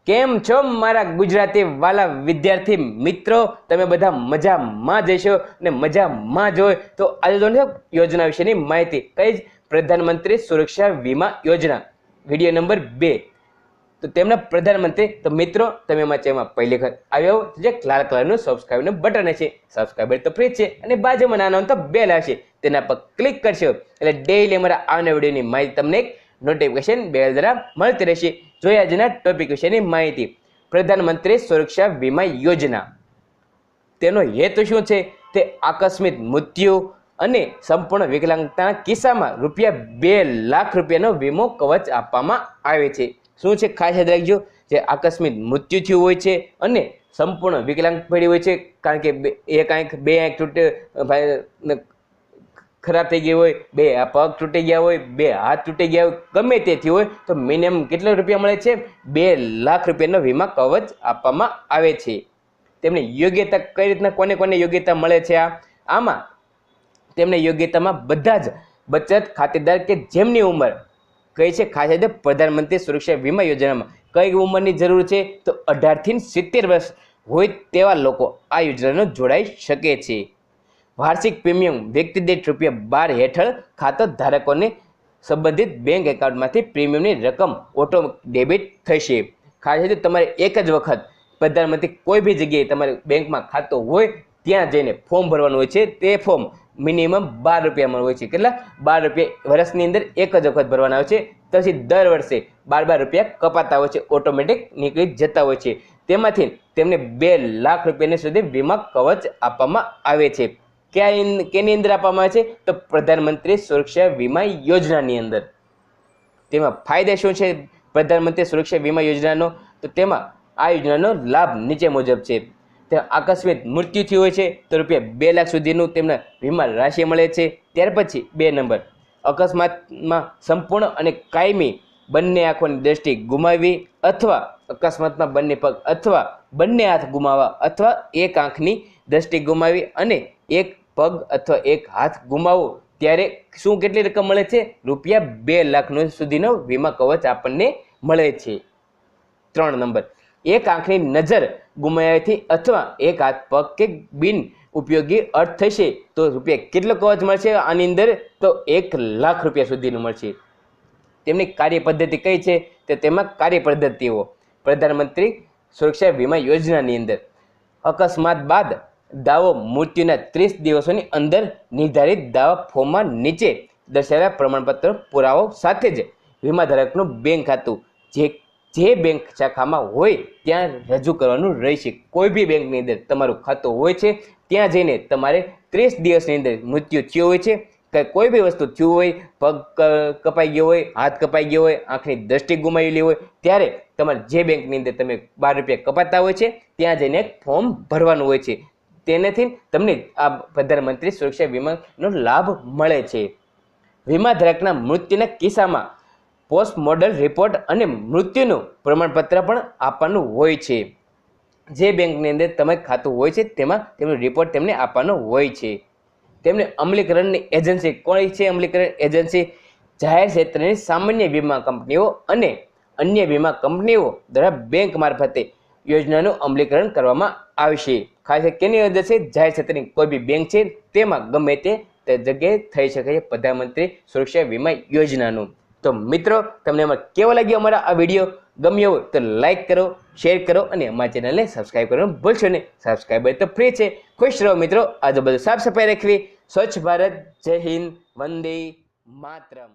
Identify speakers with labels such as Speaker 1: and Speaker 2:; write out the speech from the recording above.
Speaker 1: કેમ છો મારા ગુજરાતી વાલા વિદ્યાર્થી મિત્રો? તમે બધા મજામાં જશો અને મજામાં જ હોય તો આજે જો યોજના વિશેની માહિતી કઈ જ પ્રધાનમંત્રી સુરક્ષા વીમા યોજના વિડીયો નંબર 2 તો તેમના પ્રધાનમંત્રી તો મિત્રો તમે અમારા ચેનલમાં પહેલી વખત આવ્યો જે લાલ કલરનું સબસ્ક્રાઇબનું બટન છે સબસ્ક્રાઇબર તો ફ્રી છે અને બાજુમાં નાનો તો બેલ આવશે તેના પર ક્લિક કરશો એટલે ડેઈલી અમારા આવનારા વિડીયોની માહિતી તમને એક નોટિફિકેશન બેલ દ્વારા મળતી રહેશે। જોઈએ આજના ટોપિક વિશેની માહિતી। પ્રધાનમંત્રી સુરક્ષા વીમા યોજના તેનો હેતુ શું છે? તે આકસ્મિક મૃત્યુ અને સંપૂર્ણ વિકલાંગતાના કિસ્સામાં ₹2 લાખ રૂપિયાનો વીમો કવચ આપવામાં આવે છે। શું છે ખાસ યાદ રાખજો, જે આકસ્મિક મૃત્યુ થયું હોય છે અને સંપૂર્ણ વિકલાંગ પડી હોય છે, કારણ કે એક આંખ બે આંખ તૂટે ખરાબ થઈ ગઈ હોય, બે પગ તૂટી ગયા હોય, બે હાથ તૂટી ગયા હોય, ગમે તે થયું હોય તો મિનિમમ કેટલા રૂપિયા મળે છે? ₹2 લાખ રૂપિયાનો વીમા કવચ આપવામાં આવે છે। તેમને યોગ્યતા કઈ રીતના કોને કોને યોગ્યતા મળે છે? આમાં તેમને યોગ્યતામાં બધા જ બચત ખાતેદાર કે જેમની ઉંમર કઈ છે ખાસ રીતે પ્રધાનમંત્રી સુરક્ષા વીમા યોજનામાં કઈ ઉંમરની જરૂર છે તો 18 થી 70 વર્ષ હોય તેવા લોકો આ યોજનાનો જોડાઈ શકે છે। વાર્ષિક પ્રીમિયમ વ્યક્તિ દીઠ ₹12 હેઠળ ખાતા ધારકોને સંબંધિત બેંક એકાઉન્ટમાંથી પ્રીમિયમની રકમ ઓટો ડેબિટ થશે। ખાસ રીતે તમારે એક જ વખત પ્રધાનમંત્રી કોઈ બી જગ્યાએ તમારે બેંકમાં ખાતું હોય ત્યાં જઈને ફોર્મ ભરવાનું હોય છે। તે ફોર્મ મિનિમમ ₹12 હોય છે। કેટલા? ₹12 વર્ષની અંદર એક જ વખત ભરવાના હોય છે, પછી દર વર્ષે ₹12 કપાતા હોય છે, ઓટોમેટિક નીકળી જતા હોય છે। તેમાંથી તેમને ₹2 લાખ રૂપિયાની સુધી વીમા કવચ આપવામાં આવે છે। કેની અંદર આપવામાં આવે છે તો પ્રધાનમંત્રી સુરક્ષા વીમા યોજનાની અંદર। તેમાં ફાયદા શું છે પ્રધાનમંત્રી સુરક્ષા વીમા યોજનાનો? તો તેમાં આ યોજનાનો લાભ નીચે મુજબ છે। તે આકસ્મિક મૃત્યુ થયું હોય છે તો ₹2 લાખ સુધીનું તેમને વીમા રાશિ મળે છે। ત્યાર પછી 2 નંબર, અકસ્માતમાં સંપૂર્ણ અને કાયમી બંને આંખોની દ્રષ્ટિ ગુમાવી અથવા અકસ્માતમાં બંને પગ અથવા બંને હાથ ગુમાવવા અથવા એક આંખની દ્રષ્ટિ ગુમાવી અને એક પગ અથવા એક હાથ ગુમાવો ત્યારે શું કેટલી રકમ મળે છે? ₹2 લાખ સુધીનો વીમા કવચ આપણને મળે છે। 3 નંબર, એક આંખની નજર ગુમાવવાથી અથવા એક હાથ પગ કે બિન ઉપયોગી અર્થ થશે તો કેટલો કવચ મળશે આની અંદર? તો ₹1 લાખ સુધીનું મળશે। તેમની કાર્ય પદ્ધતિ કઈ છે? તો તેમાં કાર્ય પદ્ધતિઓ પ્રધાનમંત્રી સુરક્ષા વીમા યોજનાની અંદર અકસ્માત બાદ દાવો મૃત્યુના 30 દિવસોની અંદર નિર્ધારિત દાવા ફોર્મમાં નીચે દર્શાવેલા પ્રમાણપત્ર પુરાવો સાથે જ વીમા ધારકનું બેંક ખાતું જે બેંક શાખામાં હોય ત્યાં રજૂ કરવાનું રહેશે। કોઈ બી બેંકની અંદર તમારું ખાતું હોય છે ત્યાં જઈને તમારે 30 દિવસની અંદર મૃત્યુ થયું હોય છે કે કોઈ બી વસ્તુ થયું હોય, પગ કપાઈ ગયો હોય, હાથ કપાઈ ગયો હોય, આંખની દ્રષ્ટિ ગુમાવેલી હોય, ત્યારે તમારે જે બેંકની અંદર તમે ₹12 કપાતા હોય છે ત્યાં જઈને એક ફોર્મ ભરવાનું હોય છે। તેનાથી તમને આ પ્રધાનમંત્રી સુરક્ષા વીમાનો લાભ મળે છે। વીમા ધારકના મૃત્યુના કિસ્સામાં પોસ્ટ મોર્ટમ રિપોર્ટ અને મૃત્યુનું પ્રમાણપત્ર પણ આપવાનું હોય છે। જે બેંકની અંદર તમારે ખાતું હોય છે તેમાં તેમનો રિપોર્ટ તેમને આપવાનો હોય છે। તેમને અમલીકરણની એજન્સી કોણ છે? અમલીકરણ એજન્સી જાહેર ક્ષેત્રની સામાન્ય વીમા કંપનીઓ અને અન્ય વીમા કંપનીઓ દ્વારા બેંક મારફતે યોજનાનું અમલીકરણ કરવામાં આવશે। ખાસ કેની અંદર છે? જાહેર ક્ષેત્રની કોઈ બી બેંક છે તેમાં ગમે તે જગ્યાએ થઈ શકે છે પ્રધાનમંત્રી સુરક્ષા વીમા યોજનાનું। તો મિત્રો તમને એમાં કેવો લાગ્યો અમારા આ વિડીયો? ગમ્યો હોય તો લાઈક કરો, શેર કરો અને અમારા ચેનલને સબસ્ક્રાઈબ કરવાનું ભૂલશો નહીં। સબસ્ક્રાઈબર તો ફ્રી છે। ખુશ રહો મિત્રો, આજુબાજુ સાફ સફાઈ રાખવી, સ્વચ્છ ભારત, જય હિન્દ, વંદે માતરમ।